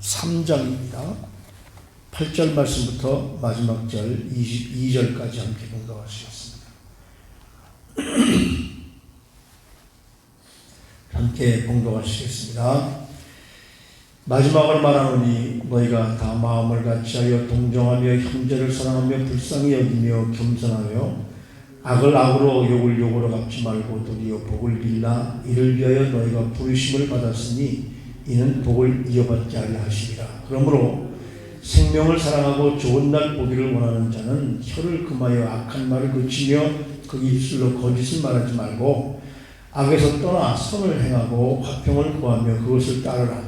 3장입니다. 8절 말씀부터 마지막 절 22절까지 함께 봉독하시겠습니다. 함께 봉독하시겠습니다. 마지막으로 말하노니 너희가 다 마음을 같이하여 동정하며 형제를 사랑하며 불쌍히 여기며 겸손하며 악을 악으로 욕을 욕으로 갚지 말고 도리어 복을 빌라. 이를 위하여 너희가 부르심을 받았으니 이는 복을 이어받게 하려 하시리라. 그러므로 생명을 사랑하고 좋은 날 보기를 원하는 자는 혀를 금하여 악한 말을 그치며 그 입술로 거짓을 말하지 말고 악에서 떠나 선을 행하고 화평을 구하며 그것을 따르라.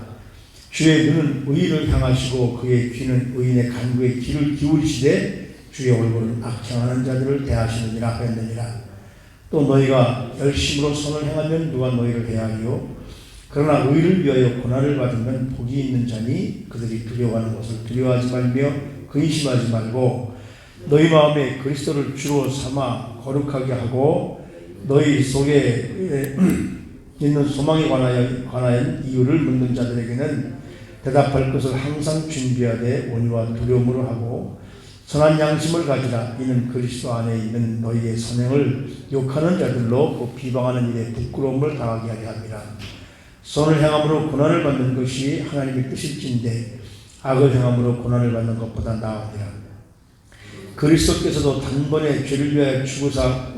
주의 눈은 의인을 향하시고 그의 귀는 의인의 간구에 귀를 기울이시되 주의 얼굴은 악행하는 자들을 대하시느니라 하였느니라. 또 너희가 열심으로 선을 행하면 누가 너희를 대하리요? 그러나 의를 위하여 고난을 받으면 복이 있는 자니 그들이 두려워하는 것을 두려워하지 말며 근심하지 말고 너희 마음에 그리스도를 주로 삼아 거룩하게 하고 너희 속에 있는 소망에 관하여 이유를 묻는 자들에게는 대답할 것을 항상 준비하되 온유와 두려움으로 하고 선한 양심을 가지라. 이는 그리스도 안에 있는 너희의 선행을 욕하는 자들로 그 비방하는 일에 부끄러움을 당하게 하려 함이라. 선을 행함으로 고난을 받는 것이 하나님의 뜻일진데 악을 행함으로 고난을 받는 것보다 나으니라. 그리스도께서도 단번에 죄를 위하여 죽으사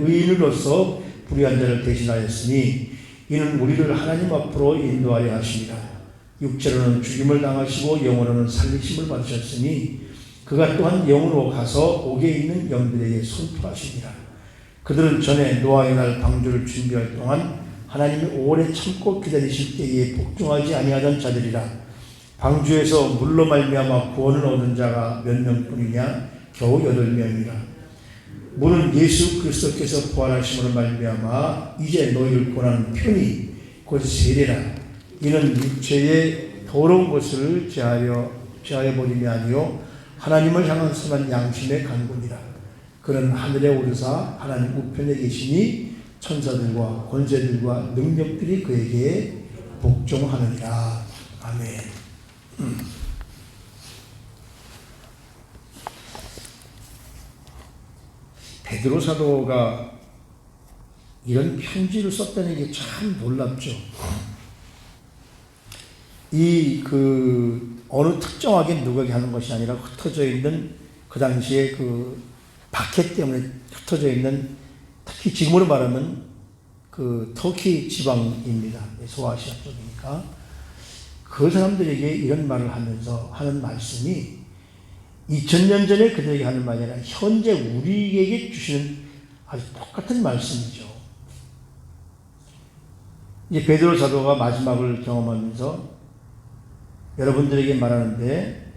의인으로서 불의한 자를 대신하였으니 이는 우리를 하나님 앞으로 인도하려 하심이라. 육체로는 죽임을 당하시고 영으로는 살리심을 받으셨으니 그가 또한 영으로 가서 옥에 있는 영들에게 선포하시니라. 그들은 전에 노아의 날 방주를 준비할 동안 하나님이 오래 참고 기다리실 때에 복종하지 아니하던 자들이라. 방주에서 물로 말미암아 구원을 얻은 자가 몇 명뿐이냐? 겨우 8명이라. 물은 예수 그리스도께서 부활하심으로 말미암아 이제 너희를 구원하는 편이 곧 세례라. 이는 육체의 더러운 것을 제하여 버림이 아니요 하나님을 향한 선한 양심의 간구니라. 그는 하늘에 오르사 하나님 우편에 계시니 천사들과 권세들과 능력들이 그에게 복종하느니라. 아멘. 베드로 사도가 이런 편지를 썼다는 게 참 놀랍죠. 어느 특정하게 누구에게 하는 것이 아니라 흩어져 있는 그 당시에 그 박해 때문에 흩어져 있는 특히 지금으로 말하면 그 터키 지방입니다. 소아시아 쪽이니까 그 사람들에게 이런 말을 하면서 하는 말씀이 2000년 전에 그들에게 하는 말이 아니라 현재 우리에게 주시는 아주 똑같은 말씀이죠. 이제 베드로 사도가 마지막을 경험하면서 여러분들에게 말하는데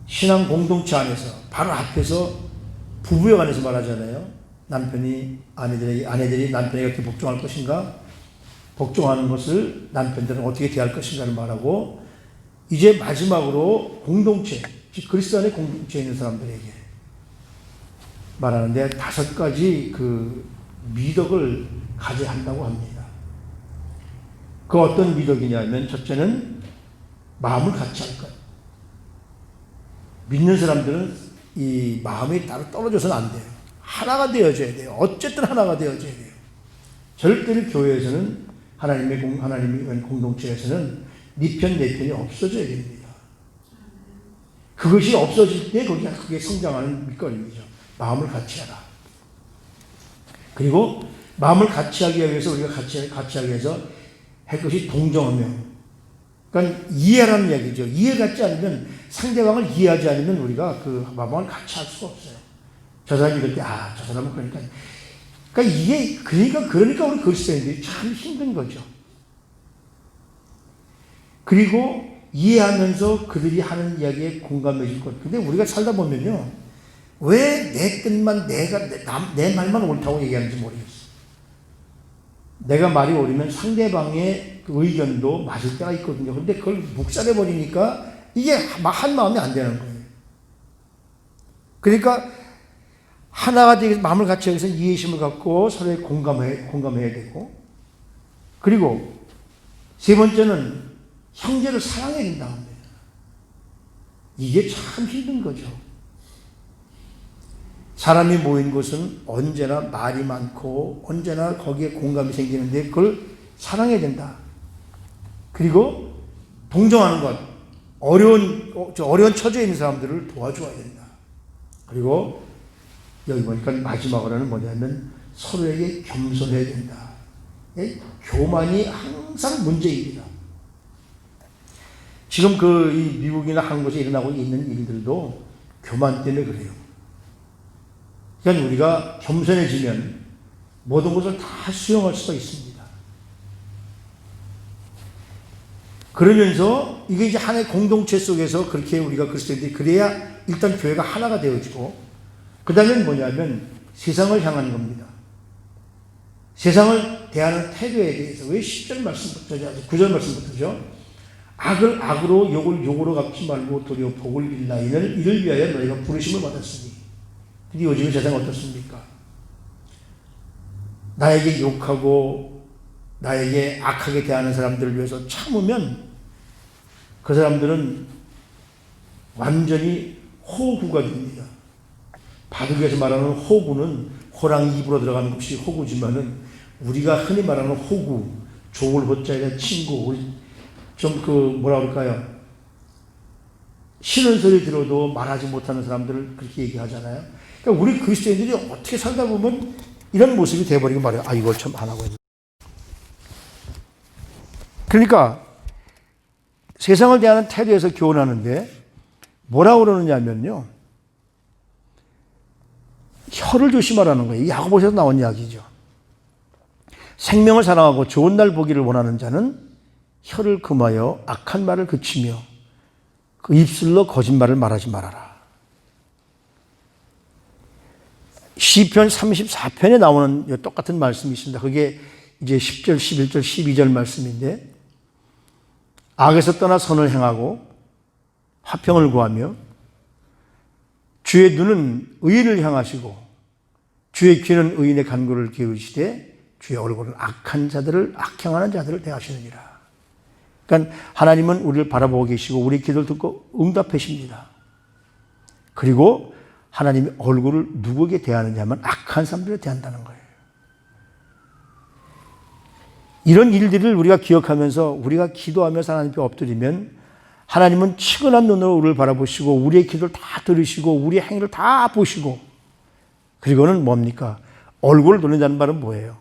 신앙 공동체 안에서 바로 앞에서 부부에 관해서 말하잖아요. 아내들이 남편에게 어떻게 복종할 것인가, 복종하는 것을 남편들은 어떻게 대할 것인가를 말하고 이제 마지막으로 공동체, 즉 그리스도 안에 공동체에 있는 사람들에게 말하는데 5가지 그 미덕을 가져야 한다고 합니다. 그 어떤 미덕이냐면 첫째는 마음을 같이 할 것. 믿는 사람들은 이 마음이 따로 떨어져서는 안 돼요. 하나가 되어져야 돼요. 어쨌든 하나가 되어져야 돼요. 절대로 교회에서는 하나님이 공동체에서는 네 편, 내 편이 없어져야 됩니다. 그것이 없어질 때 거기가 크게 성장하는 밑거름이죠. 마음을 같이 하라. 그리고 마음을 같이 하기 위해서 우리가 같이 하기 위해서 할 것이 동정하며 그러니까 이해라는 이야기죠. 이해 갖지 않으면 상대방을 이해하지 않으면 우리가 그 마음을 같이 할 수가 없어요. 저 사람이 이럴 때 저 사람은 그러니까 이게 그러니까 우리 그리스도인들이 참 힘든 거죠. 그리고 이해하면서 그들이 하는 이야기에 공감해 줄 것. 근데 우리가 살다 보면요. 왜 내 뜻만 내 말만 옳다고 얘기하는지 모르겠어요. 내가 말이 옳으면 상대방의 그 의견도 맞을 때가 있거든요. 그런데 그걸 묵살해 버리니까 이게 한 마음이 안 되는 거예요. 그러니까 하나가 되게 마음을 같이 해서 이해심을 갖고 서로에 공감해야 되고, 그리고 세 번째는 형제를 사랑해야 된다고 합니다. 이게 참 힘든 거죠. 사람이 모인 곳은 언제나 말이 많고 언제나 거기에 공감이 생기는데 그걸 사랑해야 된다. 그리고 동정하는 것, 어려운 처지에 있는 사람들을 도와줘야 된다. 그리고 여기 보니까 마지막으로는 뭐냐면 서로에게 겸손해야 된다. 교만이 항상 문제입니다. 지금 이 미국이나 한국에서 일어나고 있는 일들도 교만 때문에 그래요. 그러니까 우리가 겸손해지면 모든 것을 다 수용할 수가 있습니다. 그러면서 이게 이제 하나의 공동체 속에서 그렇게 우리가 그리스도인들이 그래야 일단 교회가 하나가 되어지고 그 다음엔 뭐냐면 세상을 향하는 겁니다. 세상을 대하는 태도에 대해서 왜 10절 말씀부터 9절 말씀부터죠. 악을 악으로 욕을 욕으로 갚지 말고 도리어 복을 빌라 이를 위하여 너희가 부르심을 받았으니. 근데 요즘 세상은 어떻습니까? 나에게 욕하고 나에게 악하게 대하는 사람들을 위해서 참으면 그 사람들은 완전히 호구가 됩니다. 바둑에서 말하는 호구는 호랑이 입으로 들어가는 것이 호구지만은 우리가 흔히 말하는 호구, 조울 호자에 친구, 좀 뭐라 그럴까요? 싫은 소리 들어도 말하지 못하는 사람들을 그렇게 얘기하잖아요. 그러니까 우리 그리스도인들이 어떻게 살다 보면 이런 모습이 돼버리고 말해요. 아, 이걸 참 안 하고 있네. 그러니까 세상을 대하는 태도에서 교훈하는데 뭐라고 그러느냐면요. 혀를 조심하라는 거예요. 야고보서에서 나온 이야기죠. 생명을 사랑하고 좋은 날 보기를 원하는 자는 혀를 금하여 악한 말을 그치며 그 입술로 거짓말을 말하지 말아라. 시편 34편에 나오는 똑같은 말씀이 있습니다. 그게 이제 10절, 11절, 12절 말씀인데 악에서 떠나 선을 행하고 화평을 구하며 주의 눈은 의인을 향하시고 주의 귀는 의인의 간구를 기울이시되 주의 얼굴은 악행하는 자들을 대하시느니라. 그러니까 하나님은 우리를 바라보고 계시고 우리 기도를 듣고 응답하십니다. 그리고 하나님의 얼굴을 누구에게 대하느냐 하면 악한 사람들에 대한다는 거예요. 이런 일들을 우리가 기억하면서 우리가 기도하면서 하나님 앞에 엎드리면 하나님은 치근한 눈으로 우리를 바라보시고 우리의 기도를 다 들으시고 우리의 행위를 다 보시고 그리고는 뭡니까? 얼굴을 돌린다는 말은 뭐예요?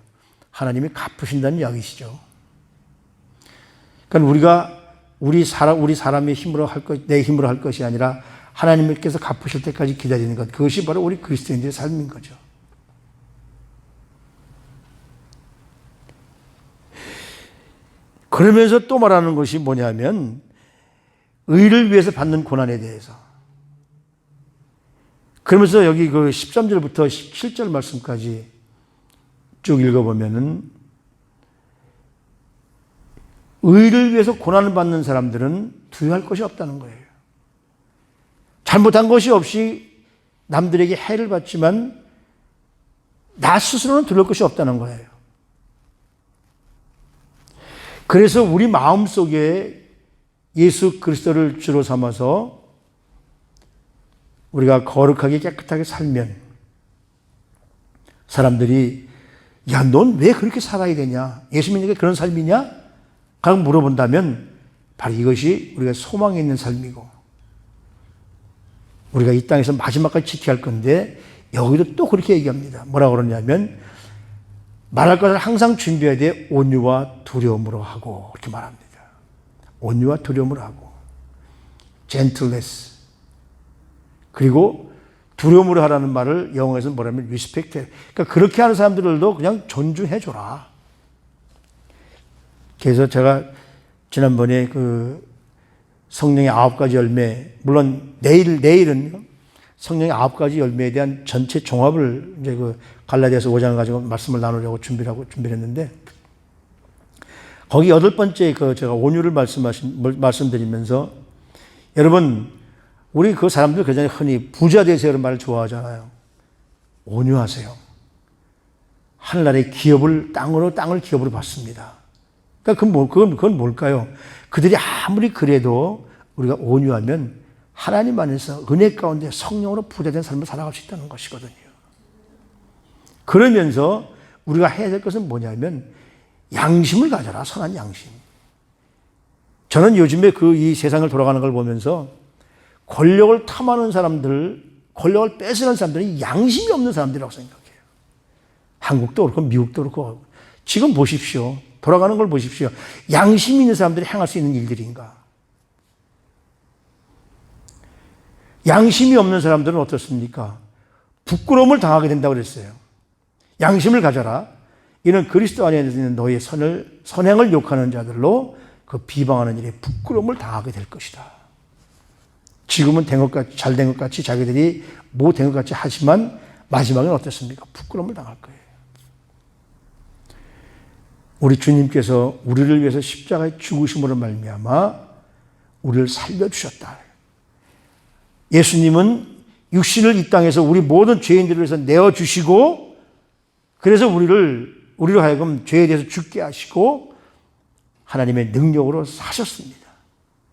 하나님이 갚으신다는 이야기시죠. 그러니까 우리가 우리 사람의 힘으로 내 힘으로 할 것이 아니라 하나님께서 갚으실 때까지 기다리는 것. 그것이 바로 우리 그리스도인들의 삶인 거죠. 그러면서 또 말하는 것이 뭐냐면 의를 위해서 받는 고난에 대해서. 그러면서 여기 13절부터 17절 말씀까지 쭉 읽어보면은 의를 위해서 고난을 받는 사람들은 두려워할 것이 없다는 거예요. 잘못한 것이 없이 남들에게 해를 받지만 나 스스로는 두려울 것이 없다는 거예요. 그래서 우리 마음속에 예수 그리스도를 주로 삼아서 우리가 거룩하게 깨끗하게 살면 사람들이 야, 넌 왜 그렇게 살아야 되냐? 예수 믿는 게 그런 삶이냐? 라고 물어본다면 바로 이것이 우리가 소망이 있는 삶이고 우리가 이 땅에서 마지막까지 지켜야 할 건데 여기도 또 그렇게 얘기합니다. 뭐라고 그러냐면 말할 것을 항상 준비해야 돼. 온유와 두려움으로 하고 이렇게 말합니다. 온유와 두려움으로 하고 gentleness 그리고 두려움으로 하라는 말을 영어에서는 뭐라면 respect. 그러니까 그렇게 하는 사람들도 그냥 존중해줘라. 그래서 제가 지난번에 성령의 9가지 열매, 물론 내일은 성령의 9가지 열매에 대한 전체 종합을 이제 갈라디아서 5장을 가지고 말씀을 나누려고 준비를 했는데 거기 8번째 제가 온유를 말씀드리면서 여러분 우리 그 사람들 그전에 흔히 부자 되세요 이런 말을 좋아하잖아요. 온유하세요. 하늘나라의 땅을 기업으로 받습니다. 그러니까 그건 뭘까요? 그들이 아무리 그래도 우리가 온유하면 하나님 안에서 은혜 가운데 성령으로 부자된 삶을 살아갈 수 있다는 것이거든요. 그러면서 우리가 해야 될 것은 뭐냐면 양심을 가져라. 선한 양심. 저는 요즘에 이 세상을 돌아가는 걸 보면서 권력을 탐하는 사람들, 권력을 뺏으는 사람들은 양심이 없는 사람들이라고 생각해요. 한국도 그렇고 미국도 그렇고. 지금 보십시오. 돌아가는 걸 보십시오. 양심 있는 사람들이 행할 수 있는 일들인가? 양심이 없는 사람들은 어떻습니까? 부끄러움을 당하게 된다고 그랬어요. 양심을 가져라. 이는 그리스도 안에 있는 너의 선행을 욕하는 자들로 그 비방하는 일에 부끄러움을 당하게 될 것이다. 지금은 잘 된 것 같이 자기들이 못된 것 같이 하지만 마지막엔 어떻습니까? 부끄러움을 당할 거예요. 우리 주님께서 우리를 위해서 십자가에 죽으심으로 말미암아 우리를 살려주셨다. 예수님은 육신을 이 땅에서 우리 모든 죄인들을 위해서 내어주시고 그래서 우리로 하여금 죄에 대해서 죽게 하시고 하나님의 능력으로 사셨습니다.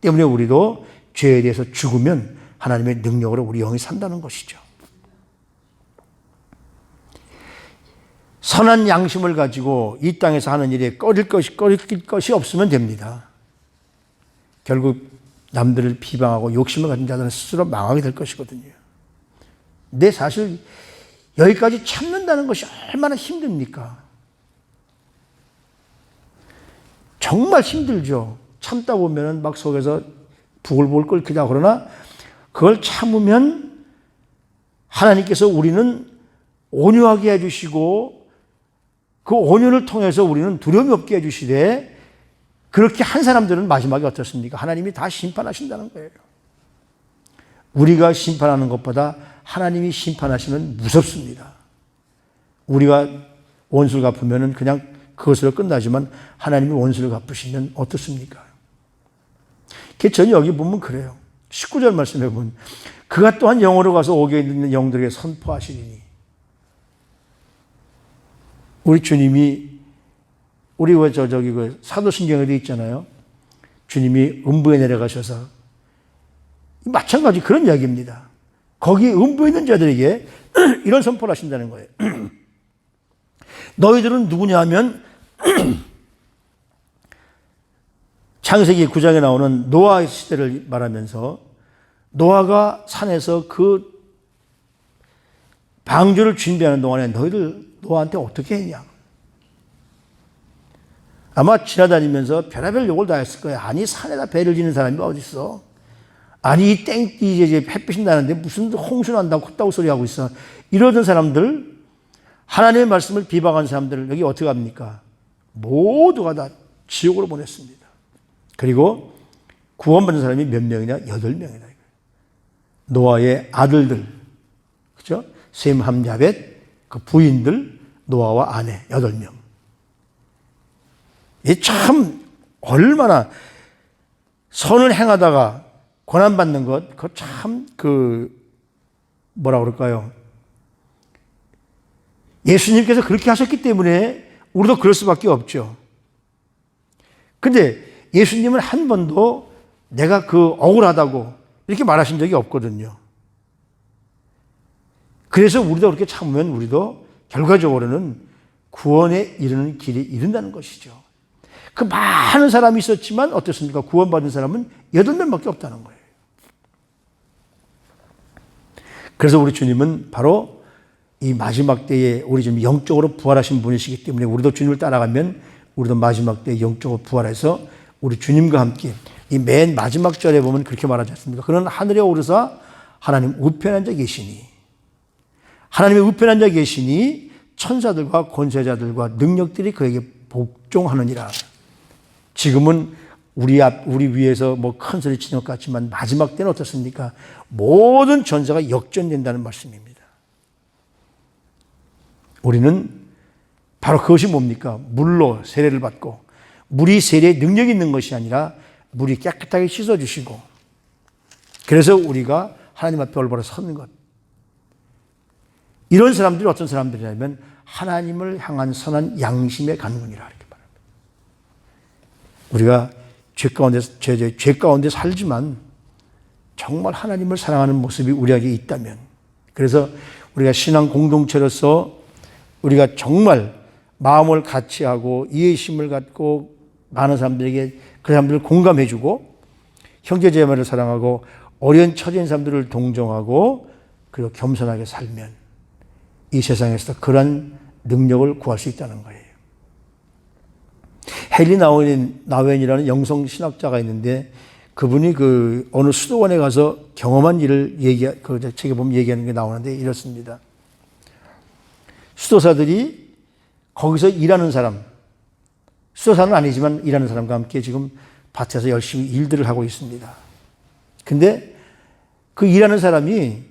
때문에 우리도 죄에 대해서 죽으면 하나님의 능력으로 우리 영이 산다는 것이죠. 선한 양심을 가지고 이 땅에서 하는 일에 꺼릴 것이 없으면 됩니다. 결국 남들을 비방하고 욕심을 가진 자들은 스스로 망하게 될 것이거든요. 근데 사실 여기까지 참는다는 것이 얼마나 힘듭니까? 정말 힘들죠. 참다 보면 막 속에서 부글부글 끓기도 하고 그러나 그걸 참으면 하나님께서 우리는 온유하게 해주시고 그 온유를 통해서 우리는 두려움이 없게 해주시되 그렇게 한 사람들은 마지막에 어떻습니까? 하나님이 다 심판하신다는 거예요. 우리가 심판하는 것보다 하나님이 심판하시면 무섭습니다. 우리가 원수를 갚으면 그냥 그것으로 끝나지만 하나님이 원수를 갚으시면 어떻습니까? 저는 여기 보면 그래요. 19절 말씀해 보면 그가 또한 영으로 가서 옥에 있는 영들에게 선포하시리니 우리 주님이 우리 사도신경에 되어 있잖아요. 주님이 음부에 내려가셔서 마찬가지 그런 이야기입니다. 거기 음부에 있는 자들에게 이런 선포를 하신다는 거예요. 너희들은 누구냐 하면 창세기 9장에 나오는 노아의 시대를 말하면서 노아가 산에서 그 방주를 준비하는 동안에 너희들 노아한테 어떻게 했냐? 아마 지나다니면서 별의별 욕을 다 했을 거예요. 아니 산에다 배를 지는 사람이 어디 있어? 아니 이 땡띠 이제 햇빛이 나는데 무슨 홍수 난다고 콧다고 소리하고 있어. 이러던 사람들, 하나님의 말씀을 비방한 사람들을 여기 어떻게 합니까? 모두가 다 지옥으로 보냈습니다. 그리고 구원받은 사람이 몇 명이냐? 8명이다. 노아의 아들들, 그죠? 셈, 함, 야벳, 그 부인들, 노아와 아내 8명. 이 참 얼마나 선을 행하다가 고난받는 것, 그거 참 뭐라 그럴까요? 예수님께서 그렇게 하셨기 때문에 우리도 그럴 수밖에 없죠. 근데 예수님은 한 번도 내가 억울하다고 이렇게 말하신 적이 없거든요. 그래서 우리도 그렇게 참으면 우리도 결과적으로는 구원에 이르는 길이 이른다는 것이죠. 그 많은 사람이 있었지만 어떻습니까? 구원받은 사람은 8명밖에 없다는 거예요. 그래서 우리 주님은 바로 이 마지막 때에 우리 좀 영적으로 부활하신 분이시기 때문에 우리도 주님을 따라가면 우리도 마지막 때에 영적으로 부활해서 우리 주님과 함께 이 맨 마지막 절에 보면 그렇게 말하지 않습니까? 그는 하늘에 오르사 하나님 우편에 앉아 계시니 하나님의 우편에 앉아 계시니 천사들과 권세자들과 능력들이 그에게 복종하느니라. 지금은 우리 위에서 큰 소리 치는 것 같지만 마지막 때는 어떻습니까? 모든 전사가 역전된다는 말씀입니다. 우리는 바로 그것이 뭡니까? 물로 세례를 받고 물이 세례에 능력이 있는 것이 아니라 물이 깨끗하게 씻어주시고 그래서 우리가 하나님 앞에 올바로 서는 것. 이런 사람들이 어떤 사람들이냐면 하나님을 향한 선한 양심의 간군이라 이렇게 말합니다. 우리가 죄 가운데 살지만 정말 하나님을 사랑하는 모습이 우리에게 있다면, 그래서 우리가 신앙 공동체로서 우리가 정말 마음을 같이 하고 이해심을 갖고 많은 사람들에게 그 사람들을 공감해주고 형제자매를 사랑하고 어려운 처지인 사람들을 동정하고 그리고 겸손하게 살면 이 세상에서 그런 능력을 구할 수 있다는 거예요. 헨리 나우엔이라는 영성 신학자가 있는데 그분이 그 어느 수도원에 가서 경험한 일을 그 책에 보면 얘기하는 게 나오는데 이렇습니다. 수도사들이 거기서 일하는 사람, 수도사는 아니지만 일하는 사람과 함께 지금 밭에서 열심히 일들을 하고 있습니다. 근데 그 일하는 사람이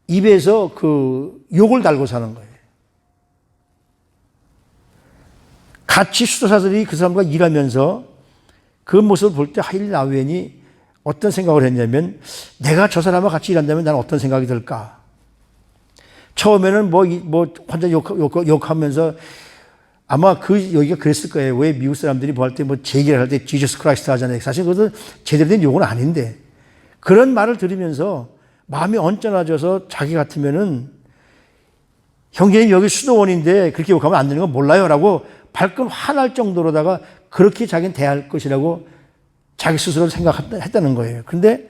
입에서 그 욕을 달고 사는 거예요. 같이 수도사들이 그 사람과 일하면서 그 모습을 볼 때 헨리 나우엔이 어떤 생각을 했냐면, 내가 저 사람과 같이 일한다면 나는 어떤 생각이 들까? 처음에는 혼자 욕하면서 아마 여기가 그랬을 거예요. 왜 미국 사람들이 뭐 할 때 제 얘기를 할 때 지저스 크라이스트 하잖아요. 사실 그것은 제대로 된 욕은 아닌데, 그런 말을 들으면서 마음이 언짢아져서 자기 같으면은 형제님 여기 수도원인데 그렇게 욕하면 안 되는 거 몰라요? 라고 발끈 화날 정도로다가 그렇게 자기는 대할 것이라고 자기 스스로 생각했다는 거예요. 그런데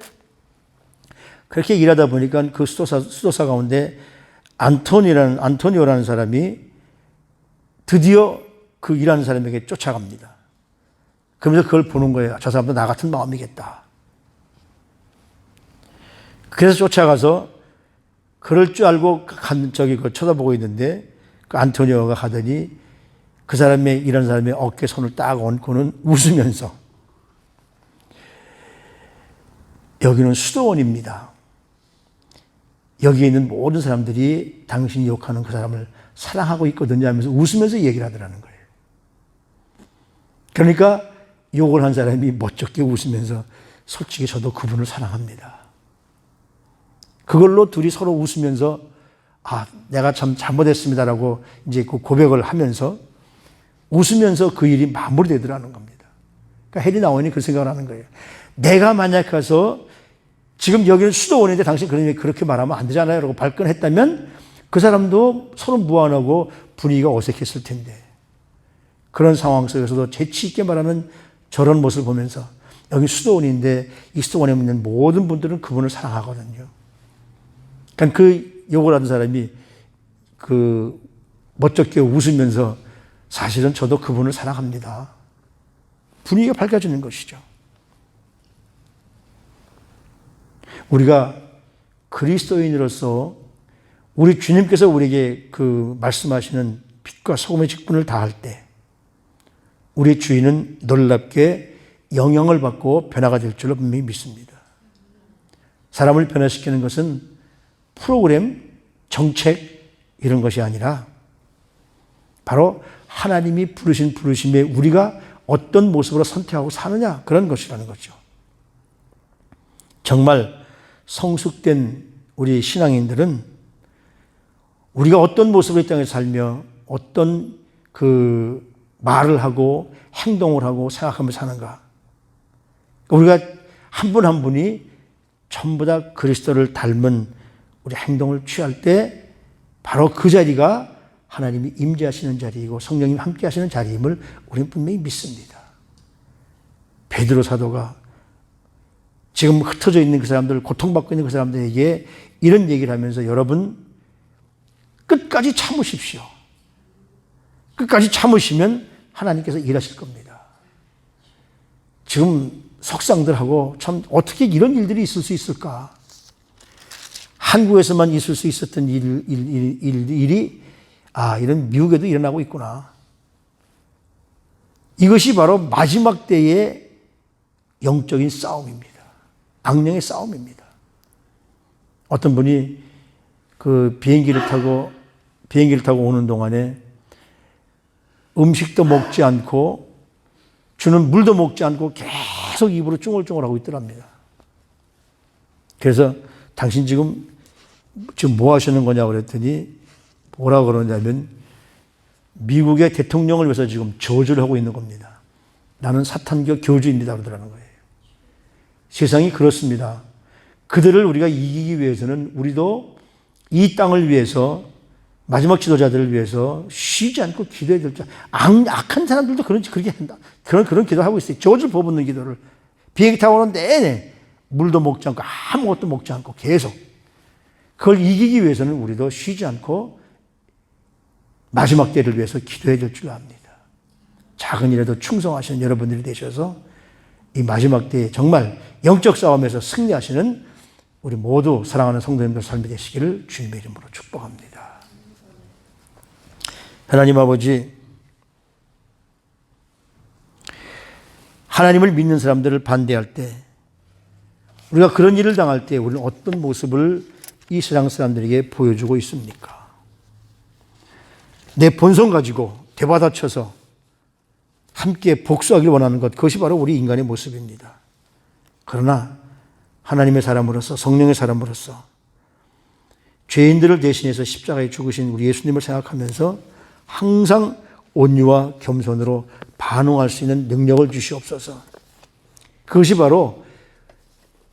그렇게 일하다 보니까 그 수도사 가운데 안토니오라는 사람이 드디어 그 일하는 사람에게 쫓아갑니다. 그러면서 그걸 보는 거예요. 저 사람도 나 같은 마음이겠다. 그래서 쫓아가서 그럴 줄 알고 쳐다보고 있는데 그 안토니오가 가더니 그 일하는 사람의 어깨에 손을 딱 얹고는 웃으면서, 여기는 수도원입니다. 여기에 있는 모든 사람들이 당신이 욕하는 그 사람을 사랑하고 있거든요 하면서 웃으면서 얘기를 하더라는 거예요. 그러니까 욕을 한 사람이 멋쩍게 웃으면서, 솔직히 저도 그분을 사랑합니다. 그걸로 둘이 서로 웃으면서 내가 참 잘못했습니다라고 이제 그 고백을 하면서 웃으면서 그 일이 마무리되더라는 겁니다. 그러니까 헨리 나우엔이 그 생각을 하는 거예요. 내가 만약 가서 지금 여기는 수도원인데 당신 그렇게 말하면 안 되잖아요 라고 발끈했다면 그 사람도 서로 무안하고 분위기가 어색했을 텐데, 그런 상황 속에서도 재치 있게 말하는 저런 모습을 보면서, 여기 수도원인데 이 수도원에 있는 모든 분들은 그분을 사랑하거든요. 그러니까 그 욕을 하는 사람이 그 멋쩍게 웃으면서, 사실은 저도 그분을 사랑합니다. 분위기가 밝아지는 것이죠. 우리가 그리스도인으로서 우리 주님께서 우리에게 그 말씀하시는 빛과 소금의 직분을 다할 때 우리 주인은 놀랍게 영향을 받고 변화가 될 줄로 분명히 믿습니다. 사람을 변화시키는 것은 프로그램, 정책 이런 것이 아니라 바로 하나님이 부르신 부르심에 우리가 어떤 모습으로 선택하고 사느냐, 그런 것이라는 거죠. 정말 성숙된 우리 신앙인들은 우리가 어떤 모습으로 이 땅에 살며 어떤 그 말을 하고 행동을 하고 생각하며 사는가, 우리가 한 분 한 분이 전부 다 그리스도를 닮은 우리 행동을 취할 때 바로 그 자리가 하나님이 임재하시는 자리이고 성령님이 함께 하시는 자리임을 우리는 분명히 믿습니다. 베드로 사도가 지금 흩어져 있는 그 사람들, 고통받고 있는 그 사람들에게 이런 얘기를 하면서, 여러분 끝까지 참으십시오. 끝까지 참으시면 하나님께서 일하실 겁니다. 지금 석상들하고 참 어떻게 이런 일들이 있을 수 있을까? 한국에서만 있을 수 있었던 일이 이런 미국에도 일어나고 있구나. 이것이 바로 마지막 때의 영적인 싸움입니다. 악령의 싸움입니다. 어떤 분이 그 비행기를 타고 오는 동안에 음식도 먹지 않고 주는 물도 먹지 않고 계속 입으로 쭝얼쭝얼 하고 있더랍니다. 그래서 당신 지금 뭐 하시는 거냐고 그랬더니 뭐라고 그러냐면 미국의 대통령을 위해서 지금 저주를 하고 있는 겁니다. 나는 사탄교 교주입니다. 그러더라는 거예요. 세상이 그렇습니다. 그들을 우리가 이기기 위해서는 우리도 이 땅을 위해서 마지막 지도자들을 위해서 쉬지 않고 기도해야 될 줄. 악한 사람들도 그렇게 한다. 그런 기도하고 있어요. 젖을 퍼붓는 기도를. 비행기 타고 오는 내내 물도 먹지 않고 아무것도 먹지 않고 계속. 그걸 이기기 위해서는 우리도 쉬지 않고 마지막 때를 위해서 기도해야 될 줄 압니다. 작은 일에도 충성하시는 여러분들이 되셔서 이 마지막 때에 정말 영적 싸움에서 승리하시는 우리 모두 사랑하는 성도님들 삶이 되시기를 주님의 이름으로 축복합니다. 하나님 아버지, 하나님을 믿는 사람들을 반대할 때, 우리가 그런 일을 당할 때 우리는 어떤 모습을 이 세상 사람들에게 보여주고 있습니까? 내 본성 가지고 대받아쳐서 함께 복수하길 원하는 것, 그것이 바로 우리 인간의 모습입니다. 그러나 하나님의 사람으로서, 성령의 사람으로서 죄인들을 대신해서 십자가에 죽으신 우리 예수님을 생각하면서 항상 온유와 겸손으로 반응할 수 있는 능력을 주시옵소서. 그것이 바로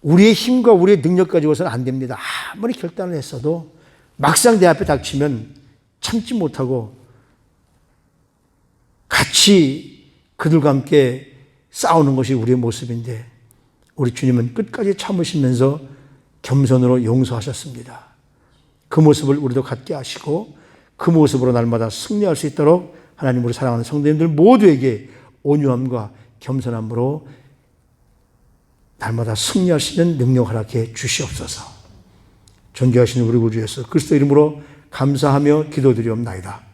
우리의 힘과 우리의 능력 가지고서는 안 됩니다. 아무리 결단을 했어도 막상 내 앞에 닥치면 참지 못하고 같이 그들과 함께 싸우는 것이 우리의 모습인데, 우리 주님은 끝까지 참으시면서 겸손으로 용서하셨습니다. 그 모습을 우리도 갖게 하시고 그 모습으로 날마다 승리할 수 있도록 하나님, 우리 사랑하는 성도님들 모두에게 온유함과 겸손함으로 날마다 승리할 수 있는 능력 허락해 주시옵소서. 존귀하신 우리 구주 예수 그리스도 이름으로 감사하며 기도드리옵나이다.